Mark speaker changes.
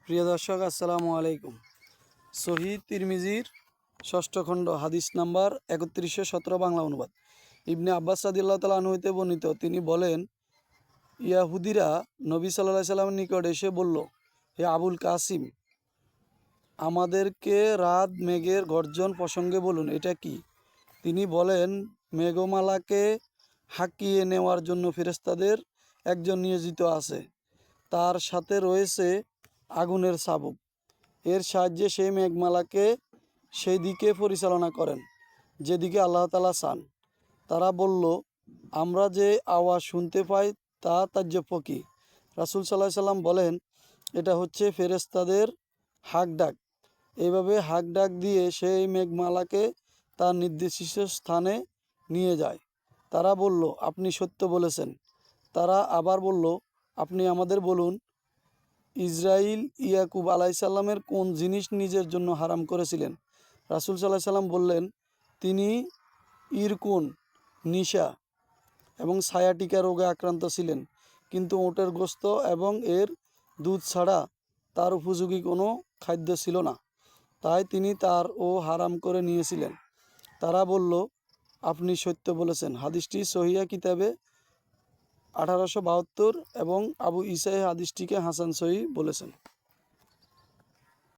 Speaker 1: প্রিয় দর্শক, আসসালামু আলাইকুম। সহিহ তিরমিজির ষষ্ঠ খণ্ড হাদিস নাম্বার ৩১17 বাংলা অনুবাদ। ইবনে আব্বাস রাদিয়াল্লাহু তাআলা আনহু হতে বর্ণিত, তিনি বলেন, ইয়াহুদিরা নবী সাল্লাল্লাহু আলাইহি সাল্লামের নিকট এসে বলল, হে আবুল কাসিম, আমাদেরকে রাত মেঘের গর্জন প্রসঙ্গে বলুন, এটা কি? তিনি বলেন, মেঘমালাকে হাঁকিয়ে নেওয়ার জন্য ফেরেশতাদের একজন নিয়োজিত আছে, তার সাথে রয়েছে আগুনের চাবুক। এর সাহায্যে সেই মেঘমালাকে সেই দিকে পরিচালনা করেন যেদিকে আল্লাহ তাআলা চান। তারা বলল, আমরা যে আওয়াজ শুনতে পাই তা তাজ্জব কি? রাসূল সাল্লাল্লাহু আলাইহি সাল্লাম বলেন, এটা হচ্ছে ফেরেশতাদের হাক ডাক। এইভাবে হাক ডাক দিয়ে সেই মেঘমালাকে তার নির্দিষ্ট স্থানে নিয়ে যায়। তারা বলল, আপনি সত্য বলেছেন। তারা আবার বলল, আপনি আমাদের বলুন, ইসরাইল ইয়াকুব আলাইসাল্লামের কোন জিনিস নিজের জন্য হারাম করেছিলেন? রাসূল সাল্লাল্লাহু আলাইহি সাল্লাম বললেন, তিনি ইরকুন, নিশা এবং সায়াটিকা রোগে আক্রান্ত ছিলেন, কিন্তু ওটের গোস্ত এবং এর দুধ ছাড়া তার উপযোগী কোনো খাদ্য ছিল না, তাই তিনি তার হারাম করে নিয়েছিলেন। তারা বলল, আপনি সত্য বলেছেন। হাদিসটি সহিহ কিতাবে 1872 এবং আবু ঈসা হাদিসটিকে হাসান সহিহ বলেছেন।